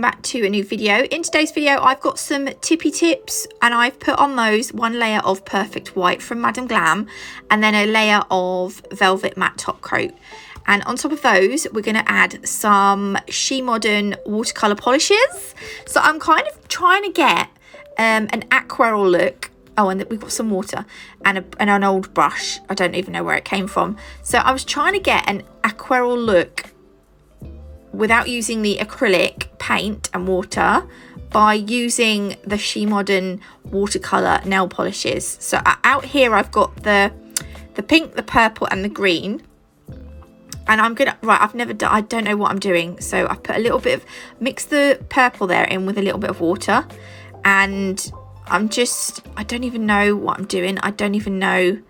welcome back to a new video. In today's video I've got some tippy tips, and I've put on those one layer of Perfect White from Madam Glam and then a layer of Velvet Matte Top Coat, and on top of those we're going to add some SheModern watercolour polishes. So I'm kind of trying to get an aquarelle look. Oh, and we've got some water and an old brush. I don't even know where it came from. So I was trying to get an aquarelle look without using the acrylic paint and water by using the SheModern watercolour nail polishes. So out here I've got the pink, the purple and the green. And I'm gonna, right, I don't know what I'm doing. So I put a little bit of, mix the purple there in with a little bit of water. And I don't even know what I'm doing. I don't even know.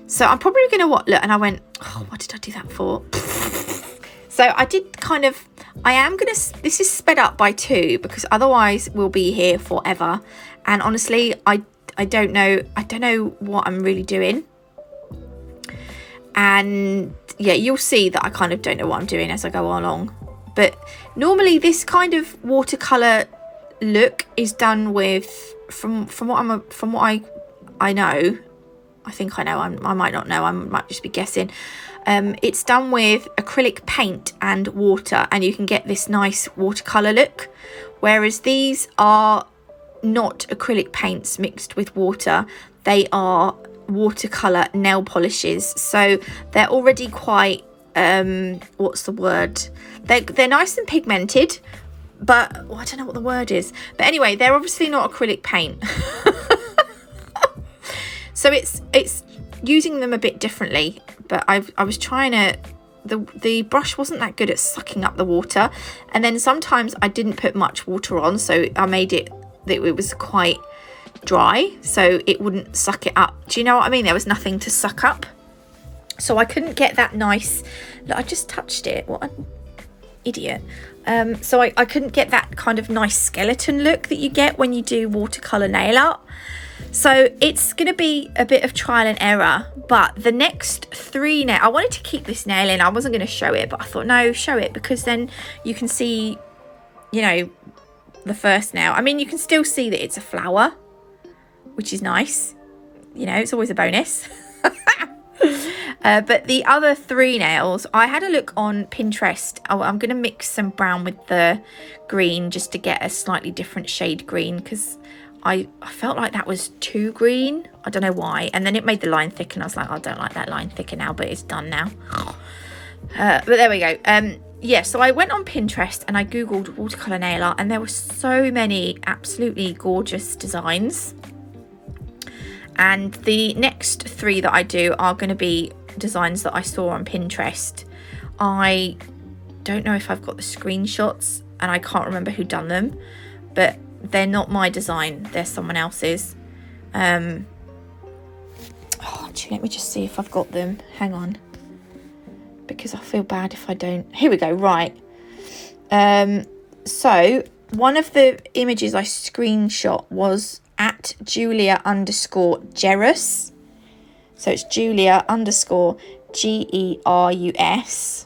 So I'm probably gonna look, and I went, oh, what did I do that for? So I did this is sped up by 2 because otherwise we'll be here forever. And honestly, I don't know what I'm really doing. And yeah, you'll see that I kind of don't know what I'm doing as I go along. But normally this kind of watercolor look is done with, from what I know, I think I know, I might not know, I might just be guessing. It's done with acrylic paint and water, and you can get this nice watercolor look, whereas these are not acrylic paints mixed with water. They are watercolor nail polishes, so they're already quite what's the word, they're nice and pigmented, but I don't know what the word is, but anyway, they're obviously not acrylic paint. So it's using them a bit differently, but I was trying to, the brush wasn't that good at sucking up the water, and then sometimes I didn't put much water on, so I made it that it was quite dry so it wouldn't suck it up. Do you know what I mean? There was nothing to suck up, so I couldn't get that nice, I just touched it, what an idiot. So I couldn't get that kind of nice skeleton look that you get when you do watercolor nail art. So it's going to be a bit of trial and error, but the next 3 nails, I wanted to keep this nail in. I wasn't going to show it, but I thought, no, show it, because then you can see, you know, the first nail. I mean, you can still see that it's a flower, which is nice. You know, it's always a bonus. But the other 3 nails, I had a look on Pinterest. I'm going to mix some brown with the green just to get a slightly different shade green, because I felt like that was too green. I don't know why. And then it made the line thick, and I was like, I don't like that line thicker now, but it's done now. But there we go. Yeah, so I went on Pinterest and I googled watercolor nail art, and there were so many absolutely gorgeous designs. And the next 3 that I do are going to be designs that I saw on Pinterest. I don't know if I've got the screenshots, and I can't remember who done them, but they're not my design, they're someone else's. Actually, let me just see if I've got them. Hang on, because I feel bad if I don't. Here we go. Right. So one of the images I screenshot was at Julia_Gerus. So it's Julia_Gerus.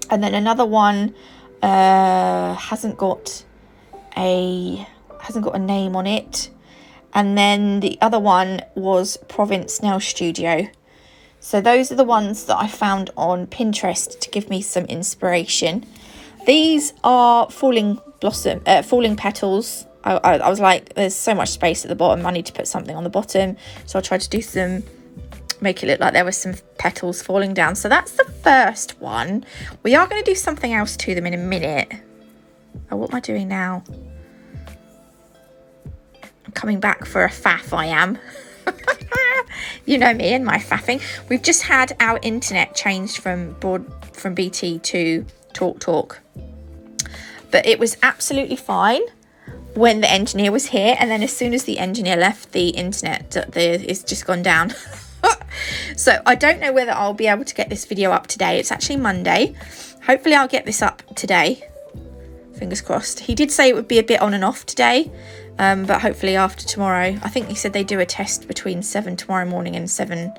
And then another one hasn't got a name on it, and then the other one was Province Nail Studio. So those are the ones that I found on Pinterest to give me some inspiration. These are falling petals. I was like, there's so much space at the bottom, I need to put something on the bottom, so I tried to do make it look like there was some petals falling down. So that's the first one. We are going to do something else to them in a minute. Oh, what am I doing now? I'm coming back for a faff, I am. You know me and my faffing. We've just had our internet changed from BT to TalkTalk. But it was absolutely fine when the engineer was here, and then as soon as the engineer left, the internet is just gone down. So I don't know whether I'll be able to get this video up today. It's actually Monday. Hopefully I'll get this up today. Fingers crossed. He did say it would be a bit on and off today, but hopefully after tomorrow. I think he said they do a test between 7 tomorrow morning and 7,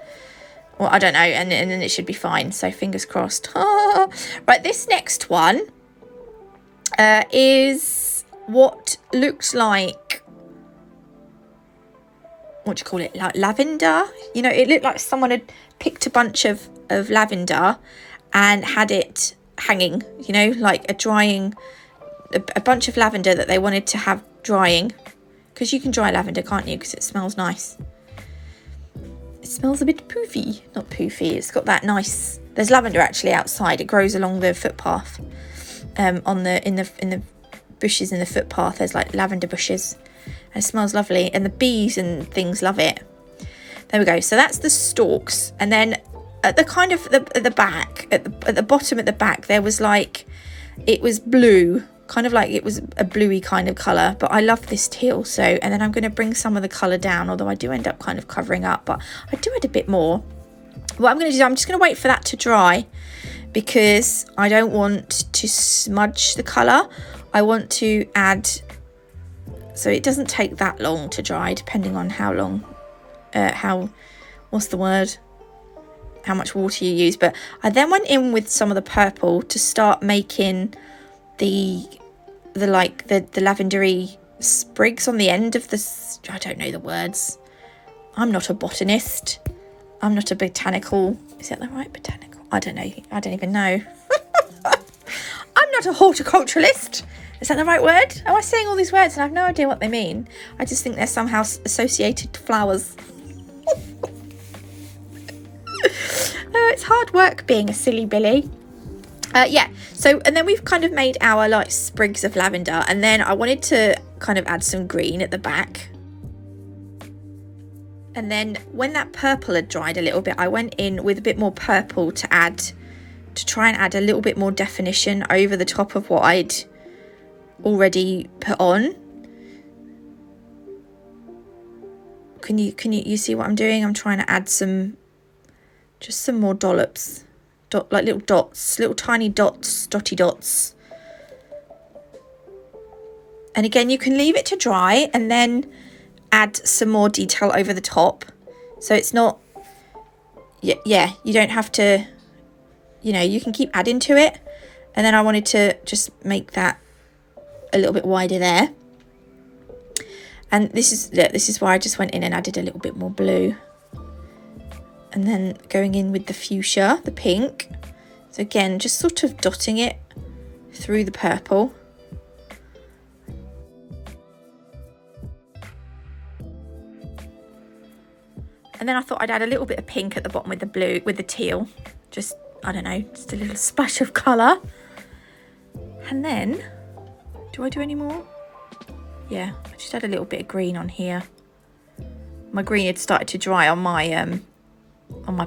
well, I don't know, and then it should be fine, so fingers crossed. Right, this next one, is what looked like, what do you call it, like lavender. You know, it looked like someone had picked a bunch of lavender and had it hanging, you know, like a drying, a bunch of lavender that they wanted to have drying, because you can dry lavender, can't you, because it smells nice. It smells a bit poofy, not poofy, it's got that nice, there's lavender actually outside, it grows along the footpath, in the bushes in the footpath, there's like lavender bushes, and it smells lovely, and the bees and things love it. There we go, so that's the stalks. And then at the kind of at the back, at the bottom at the back, there was like, it was blue, kind of like it was a bluey kind of colour, but I love this teal. So, and then I'm going to bring some of the colour down, although I do end up kind of covering up, but I do add a bit more. What I'm going to do, I'm just going to wait for that to dry, because I don't want to smudge the colour. I want to add, so it doesn't take that long to dry, depending on how long, what's the word? How much water you use. But I then went in with some of the purple to start making the lavendery sprigs on the end of this. I don't know the words. I'm not a botanist. I'm not a botanical. Is that the right botanical? I don't know. I don't even know. I'm not a horticulturalist. Is that the right word? Am I saying all these words and I have no idea what they mean? I just think they're somehow associated to flowers. It's hard work being a silly Billy. Yeah, so, and then we've kind of made our like sprigs of lavender, and then I wanted to kind of add some green at the back. And then when that purple had dried a little bit, I went in with a bit more purple to try and add a little bit more definition over the top of what I'd already put on. Can you see what I'm doing? I'm trying to add just some more dollops, like little dots, little tiny dots, dotty dots. And again, you can leave it to dry and then add some more detail over the top. So it's not, yeah, you don't have to, you know, you can keep adding to it. And then I wanted to just make that a little bit wider there. And this is why I just went in and added a little bit more blue. And then going in with the fuchsia, the pink. So again, just sort of dotting it through the purple. And then I thought I'd add a little bit of pink at the bottom with the blue, with the teal. Just, I don't know, just a little splash of colour. And then, do I do any more? Yeah, I just add a little bit of green on here. My green had started to dry on my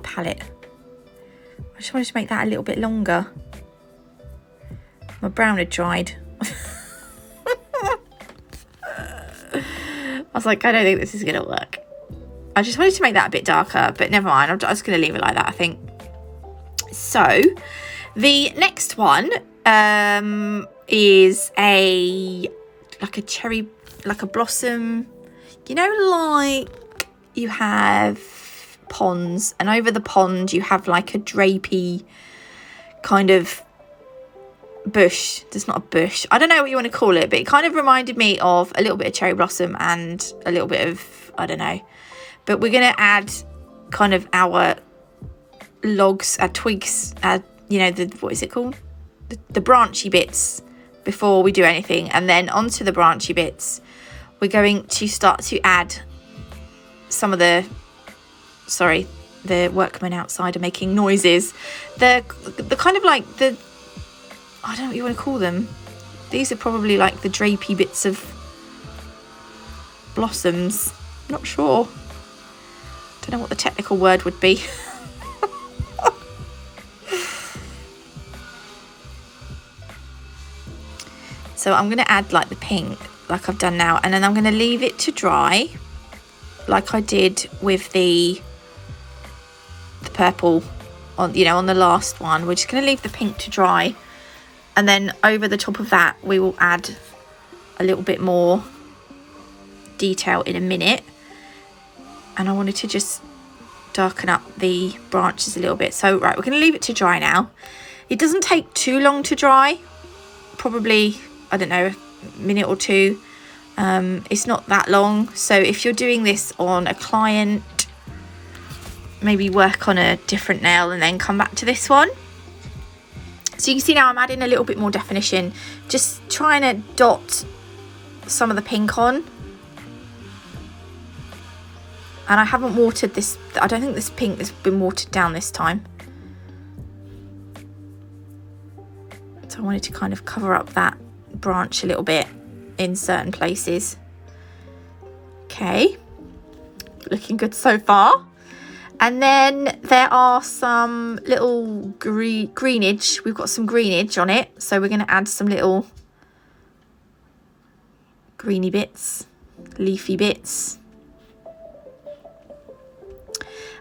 palette. I just wanted to make that a little bit longer. My brown had dried. I was like, I don't think this is gonna work. I just wanted to make that a bit darker, but never mind. I'm just gonna leave it like that, I think. So the next one is like a cherry, like a blossom, you know, like you have ponds, and over the pond you have like a drapey kind of bush. There's not a bush, I don't know what you want to call it, but it kind of reminded me of a little bit of cherry blossom and a little bit of, I don't know. But we're going to add kind of our logs, our twigs, you know, what is it called? The branchy bits before we do anything. And then onto the branchy bits, we're going to start to add some of the, sorry, the workmen outside are making noises. The kind of like the, I don't know what you want to call them. These are probably like the drapey bits of blossoms. Not sure. Don't know what the technical word would be. So I'm going to add like the pink, like I've done now, and then I'm going to leave it to dry, like I did with the purple on, you know, on the last one. We're just going to leave the pink to dry, and then over the top of that we will add a little bit more detail in a minute. And I wanted to just darken up the branches a little bit. So right, we're going to leave it to dry now. It doesn't take too long to dry, probably I don't know, a minute or two. It's not that long. So if you're doing this on a client, maybe work on a different nail and then come back to this one. So you can see now I'm adding a little bit more definition, just trying to dot some of the pink on. And I haven't watered this. I don't think this pink has been watered down this time. So I wanted to kind of cover up that branch a little bit in certain places. Okay, looking good so far. And then there are some little greenage. We've got some greenage on it, so we're going to add some little greeny bits, leafy bits.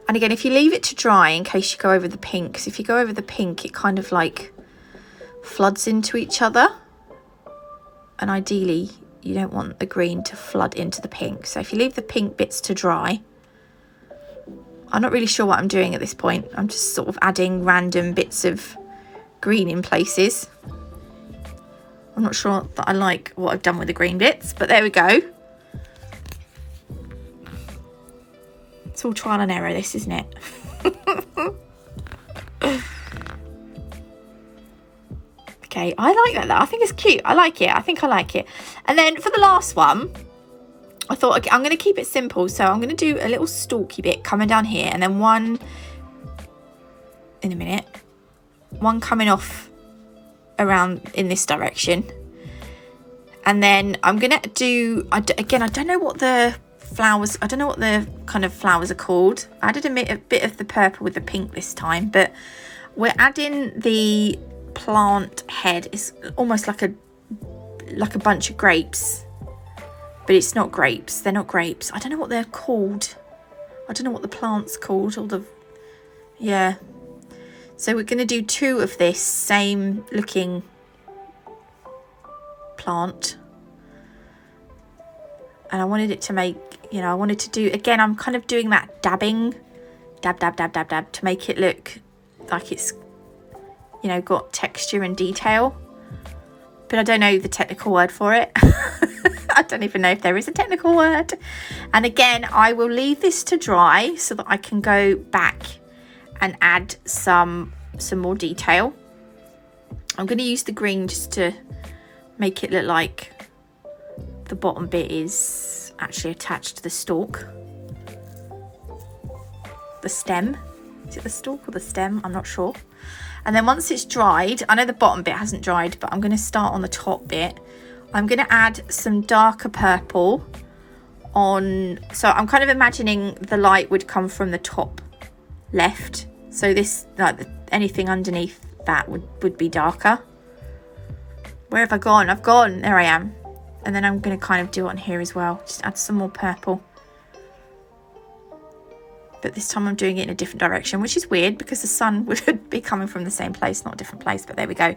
And again, if you leave it to dry in case you go over the pink, because if you go over the pink, it kind of like floods into each other. And ideally, you don't want the green to flood into the pink. So if you leave the pink bits to dry, I'm not really sure what I'm doing at this point. I'm just sort of adding random bits of green in places. I'm not sure that I like what I've done with the green bits, but there we go. It's all trial and error, this, isn't it? Okay, I like that though. I think it's cute. I like it. I think I like it. And then for the last one, I thought, okay, I'm going to keep it simple. So I'm going to do a little stalky bit coming down here, and then one in a minute, one coming off around in this direction. And then I'm going to do, again, I don't know what the flowers, I don't know what the kind of flowers are called. I added a bit of the purple with the pink this time, but we're adding the plant head. It's almost like a bunch of grapes, but it's not grapes. They're not grapes. I don't know what they're called. I don't know what the plant's called. Yeah. So we're going to do two of this same looking plant. And I wanted it to make, I wanted to do, again, I'm kind of doing that dabbing, dab, dab, dab, dab, dab, to make it look like it's, got texture and detail. But I don't know the technical word for it. I don't even know if there is a technical word. And again, I will leave this to dry so that I can go back and add some more detail. I'm going to use the green just to make it look like the bottom bit is actually attached to the stalk. The stem. Is it the stalk or the stem? I'm not sure. And then once it's dried, I know the bottom bit hasn't dried, but I'm going to start on the top bit. I'm going to add some darker purple on. So I'm kind of imagining the light would come from the top left. So this, like anything underneath that would be darker. Where have I gone? I've gone. There I am. And then I'm going to kind of do it on here as well. Just add some more purple. But this time I'm doing it in a different direction, which is weird because the sun would be coming from the same place, not a different place. But there we go.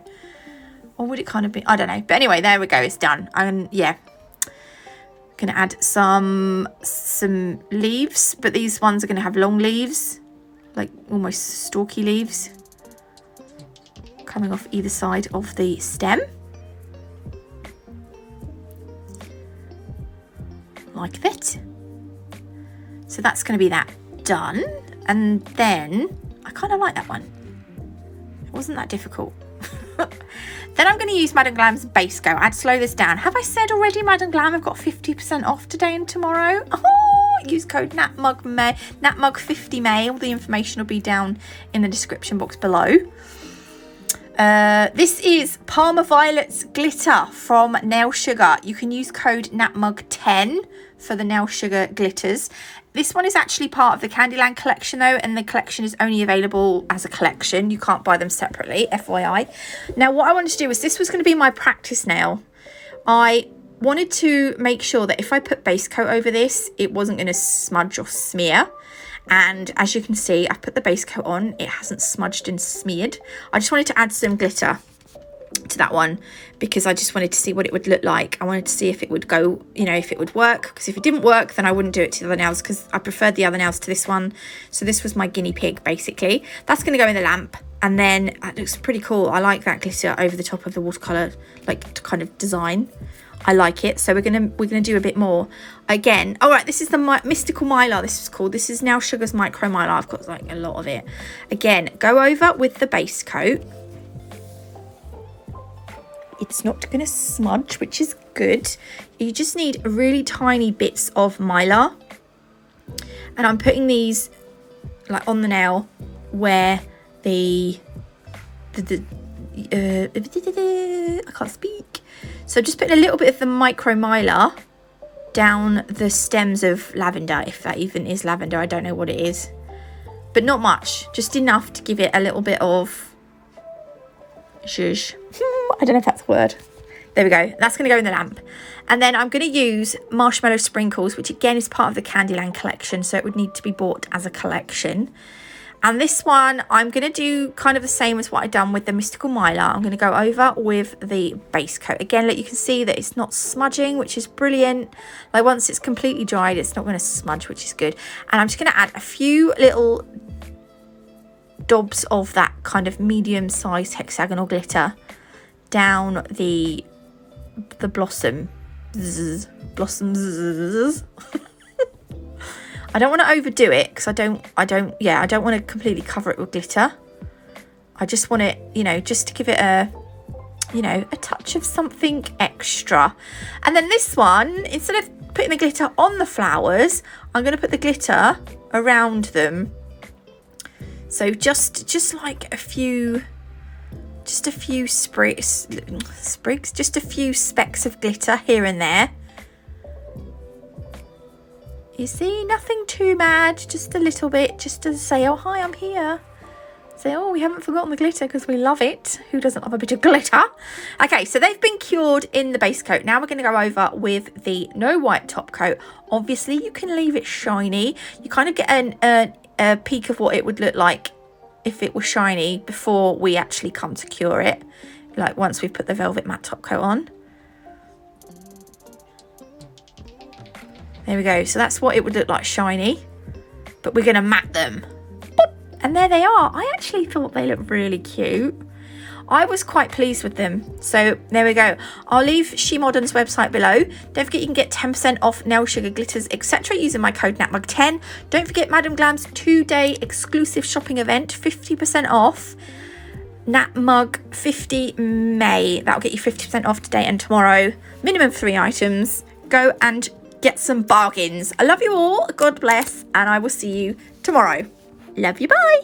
Or would it kind of be? I don't know. But anyway, there we go. It's done. And yeah, going to add some leaves. But these ones are going to have long leaves, like almost stalky leaves, coming off either side of the stem. Like that. So that's going to be that done. And then I kind of like that one. It wasn't that difficult. Then I'm going to use Madam Glam's base coat. I'd slow this down. Have I said already, Madam Glam, I've got 50% off today and tomorrow? Oh, use code NatMug50May. All the information will be down in the description box below. This is Parma Violet's glitter from Nail Sugar. You can use code NatMug10 for the Nail Sugar glitters. This one is actually part of the Candyland collection though, and the collection is only available as a collection. You can't buy them separately, FYI. Now what I wanted to do was, this was going to be my practice nail. I wanted to make sure that if I put base coat over this, it wasn't going to smudge or smear. And as you can see, I've put the base coat on. It hasn't smudged and smeared. I just wanted to add some glitter. to that one, because I just wanted to see what it would look like. I wanted to see if it would go, you know, if it would work, because if it didn't work, then I wouldn't do it to the other nails, because I preferred the other nails to this one. So this was my guinea pig, basically. That's going to go in the lamp, and then it looks pretty cool. I like that glitter over the top of the watercolor, like, kind of design. I like it. So we're gonna do a bit more again. All right, this is the Mystical Mylar. This is called. This is Now Sugar's Micro Mylar. I've got like a lot of it. Again, go over with the base coat. It's not going to smudge, which is good. You just need really tiny bits of Mylar. And I'm putting these like on the nail where I can't speak. So just putting a little bit of the micro Mylar down the stems of lavender, if that even is lavender. I don't know what it is. But not much. Just enough to give it a little bit of zhuzh. I don't know if that's a word. There we go. That's going to go in the lamp. And then I'm going to use Marshmallow Sprinkles, which again is part of the Candyland collection. So it would need to be bought as a collection. And this one, I'm going to do kind of the same as what I've done with the Mystical Mylar. I'm going to go over with the base coat. Again, look, you can see that it's not smudging, which is brilliant. Like once it's completely dried, it's not going to smudge, which is good. And I'm just going to add a few little dobs of that kind of medium-sized hexagonal glitter down the blossoms. I don't want to overdo it, because I don't want to completely cover it with glitter. I just want it, you know, just to give it a touch of something extra. And then this one, instead of putting the glitter on the flowers, I'm going to put the glitter around them. So just like a few sprigs, just a few specks of glitter here and there. You see, nothing too bad, just a little bit, just to say, oh, hi, I'm here. Say, oh, we haven't forgotten the glitter, because we love it. Who doesn't love a bit of glitter? Okay, so they've been cured in the base coat. Now we're going to go over with the no white top coat. Obviously, you can leave it shiny. You kind of get a peek of what it would look like if it was shiny before we actually come to cure it. Like once we've put the velvet matte top coat on. There we go. So that's what it would look like shiny. But we're going to matte them. Boop. And there they are. I actually thought they looked really cute. I was quite pleased with them. So there we go. I'll leave SheModern's website below. Don't forget you can get 10% off nail sugar glitters, etc. using my code NATMUG10. Don't forget Madam Glam's 2-day exclusive shopping event, 50% off. NatMug 50 May. That'll get you 50% off today and tomorrow. Minimum 3 items. Go and get some bargains. I love you all. God bless. And I will see you tomorrow. Love you. Bye.